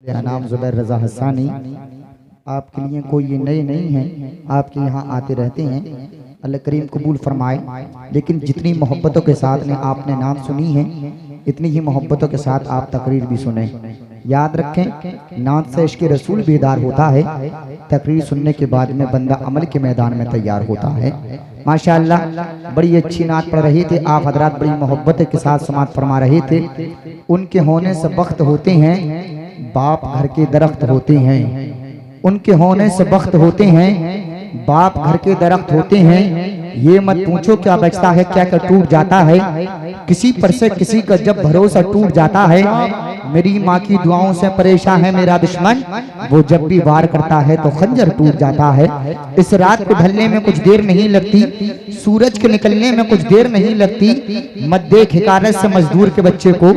मेरा नाम ज़ुबैर रज़ा हसानी। आपके लिए कोई ये नए नहीं है, आपके यहाँ आते रहते हैं। अल्लाह करीम कबूल फरमाए। लेकिन जितनी मोहब्बतों के साथ ने आपने नाम सुनी है, इतनी ही मोहब्बतों के साथ आप तकरीर भी सुने। याद रखें, नात से इश्क़ रसूल बेदार होता है। तकरीर सुनने के बाद में बंदा अमल के मैदान में तैयार होता है। माशाअल्लाह बड़ी अच्छी नात पढ़ रहे थे आप हजरात, बड़ी मोहब्बत के साथ समात फरमा रहे थे। उनके होने से बख्त होते हैं, बाप घर के दरख्त होते हैं। उनके होने से बख्त होते हैं, बाप घर के दरख्त होते हैं। ये मत पूछो क्या बचता है, क्या क्या टूट जाता है। किसी पर से किसी का जब भरोसा टूट जाता है, मेरी माँ की दुआओं से परेशान है मेरा दुश्मन, वो जब भी वार करता है तो खंजर टूट जाता है। इस रात को ढलने में कुछ देर नहीं लगती, सूरज के निकलने में कुछ देर नहीं लगती। मत देख हिकारत से मजदूर के बच्चे को,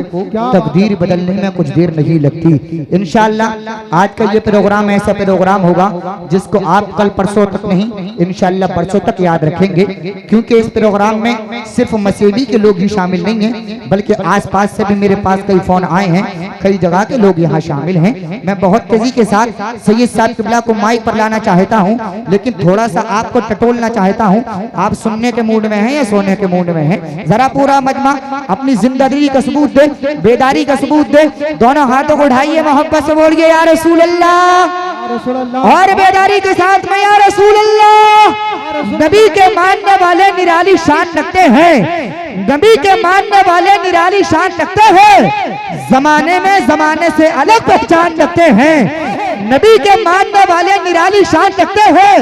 तकदीर बदलने में कुछ देर नहीं लगती। इंशाअल्लाह आज का ये प्रोग्राम ऐसा प्रोग्राम होगा जिसको आप कल परसों तक नहीं, इंशाअल्लाह परसों तक याद रखेंगे। क्योंकि इस प्रोग्राम में सिर्फ मसीही के लोग ही शामिल नहीं हैं, बल्कि आसपास से भी मेरे पास कई फोन आए हैं, कई जगह के लोग यहाँ शामिल हैं। मैं बहुत तेजी के साथ सैयद साहब किबला को माइक पर लाना चाहता हूँ, लेकिन थोड़ा सा आपको टटोलना चाहता हूँ। आप सुनने के मूड में हैं या सोने के मूड में हैं? जरा पूरा मजमा अपनी जिंदगी का सबूत दे, बेदारी का सबूत दे। दोनों हाथों को उठाइए, मोहब्बत से बोलिए या रसूल अल्लाह, और बेदारी के साथ में या रसूल अल्लाह। नबी के मानने वाले निराली शान रखते हैं, नबी के मानने वाले निराली शान रखते हैं। जमाने में जमाने से अलग पहचान रखते हैं। नबी के मानने वाले निराली शान रखते हैं,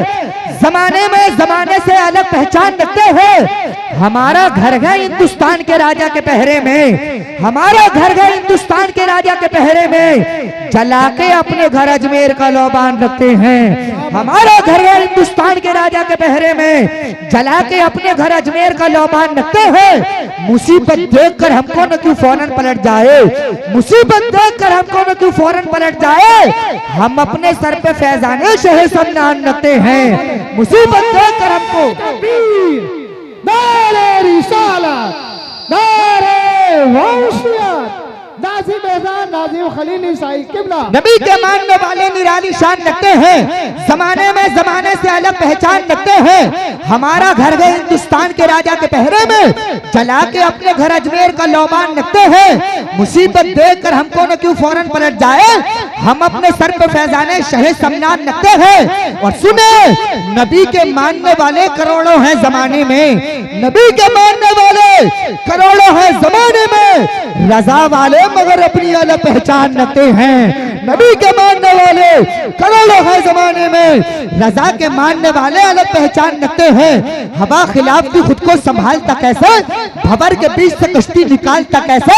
जमाने में जमाने से अलग पहचान रखते हैं। हमारा घर है हिंदुस्तान के राजा के पहरे में, हमारा घर है हिंदुस्तान के राजा के पहरे में। जला के अपने घर अजमेर का लोबान रखते हैं। हमारा घर है हिंदुस्तान के राजा के पहरे में, जला के अपने घर अजमेर का लोबान रखते हैं। मुसीबत देखकर हमको न क्यों फौरन पलट जाए, मुसीबत देखकर हमको न क्यों फौरन पलट जाए। हम अपने सर पे फैजाने शहे सम्मान रखते हैं। मुसीबत देखकर हमको नारे रिसालत, नारे वंशियत, नाज़िम एज़ान, नाज़िम खलील ईसाई किबला। नबी के मानने वाले निराली शान रखते हैं, जमाने में जमाने से अलग पहचान रखते हैं। हमारा घर गए हिंदुस्तान के राजा के पहरे में, जला के अपने घर अजमेर का लोबान रखते हैं। मुसीबत देखकर हमको न क्यों फौरन पलट जाए, हम अपने सर पे फैजाने शहे सम्मान रखते हैं। और सुने, नबी के मानने वाले करोड़ों हैं जमाने में, नबी के मानने वाले करोड़ों हैं जमाने में। रजा वाले मगर अपनी अलग पहचान रखते हैं। नबी के मानने वाले करोड़ों है जमाने में, रजा के मानने वाले अलग पहचान रखते हैं। हवा खिलाफ की खुद को संभालता कैसे, भंवर के बीच से कश्ती निकालता कैसे।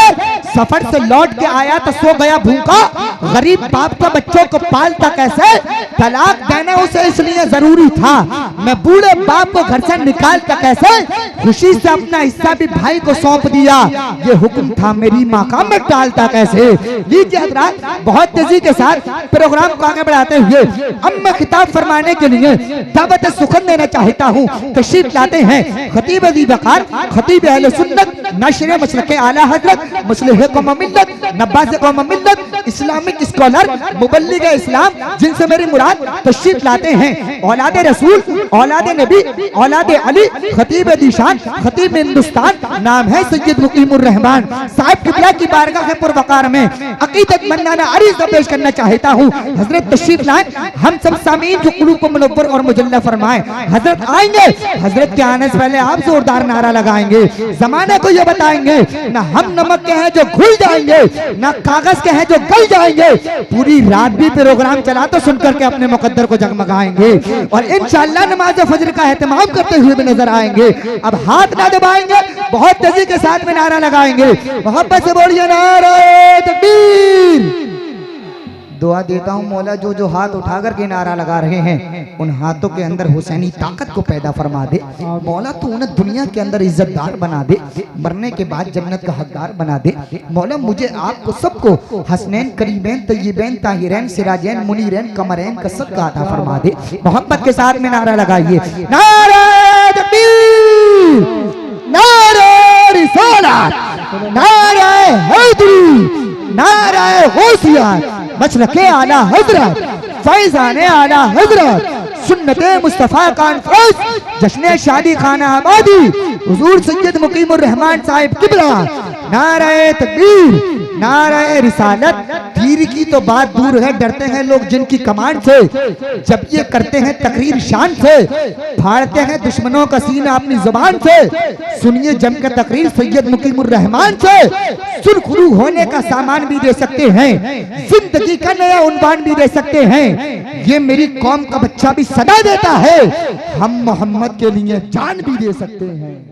सफर से लौट के आया तो सो गया भूखा, गरीब बाप का बच्चों को पालता कैसे। तलाक देना उसे इसलिए जरूरी था, मैं बूढ़े बाप को घर से निकालता कैसे। खुशी से अपना हिस्सा भी भाई को सौंप दिया, ये हुक्म था मेरी माँ का, मैं टालता कैसे। लीजिए हज़रात, बहुत तेजी के साथ प्रोग्राम को आगे बढ़ाते हुए अब मैं खिताब फरमाने के लिए दावत सुखन देना चाहता हूँ। तशरीफ लाते हैं खतीब अली वकार, खतीब अहले सुन्नत, नशर मशरक़े आला हज़रत, मुस्लिह कौम मिल्लत, नब्बाज़ कौम मिल्लत, इस्लामिक स्कॉलर, मुबल्लिग इस्लाम, जिनसे मेरी मुराद। तशरीफ लाते हैं औलाद रसूल, औलाद नबी, औलाद अली, खतीब दीशान, खतीब हिंदुस्तान, नाम है सैयद मुकीमुर रहमान साहब किबला की बारगाह के पुरवकार में अकीदत मन्नाना अरीज़ा पेश करना चाहता हूँ। हजरत तशरीफ लाएं, हम सब सामीन जो कुलूब को मुनव्वर और मुजल्ला फरमाएं। हजरत आएंगे, हजरत के आने से पहले आप जोरदार नारा लगाएंगे, जमाने को ये बताएंगे, ना हम नमक के हैं जो घुल जाएंगे, ना कागज के हैं जो गल जाएंगे। पूरी रात भी प्रोग्राम चला तो सुनकर के अपने मुकद्दर को जगमगाएंगे और इंशाअल्लाह नमाज फजर का एहतमाम करते हुए भी नजर आएंगे। अब हाथ ना दबाएंगे, बहुत तेजी के साथ में नारा लगाएंगे। मोहब्बत से बोलिए नारे तकबीर। दुआ देता हूँ मौला, जो जो हाथ उठा कर के नारा लगा रहे हैं, उन हाथों के अंदर हुसैनी ताकत को पैदा फरमा दे। मौला तू उन्हें दुनिया के अंदर इज्जतदार बना दे, मरने के बाद जन्नत का हकदार बना दे। मौला मुझे आपको सबको हसनैन, करीमैन, तय्यबैन, ताहिरैन, सिराजैन, मुनीरैन, कमरैन का सदका अता फरमा दे। मोहब्बत के साथ में नारा लगाइए, नारे तकबीर, नारे रिसालत, नारे हैदरी, नारे होशियार। मशरक़े आला हजरत फैज़ाने आला हजरत सुन्नते मुस्तफ़ा कॉन्फ्रेंस जश्न शादी खाना आबादी हुजूर सैयद मुकीमुर रहमान साहिब किबला नारे तकबीर नारे रिसालत। तीर की तो बात दूर है, डरते हैं लोग जिनकी कमान से, जब ये करते हैं तकरीर शान से, फाड़ते हैं दुश्मनों का सीना अपनी जुबान से। सुनिए जमकर तकरीर सैयद मुकीमुर रहमान से, सुरखरू होने का सामान भी दे सकते हैं, जिंदगी का नया उन्वान भी दे सकते हैं। ये मेरी कौम का बच्चा भी सदा देता है, हम मोहम्मद के लिए जान भी दे सकते हैं।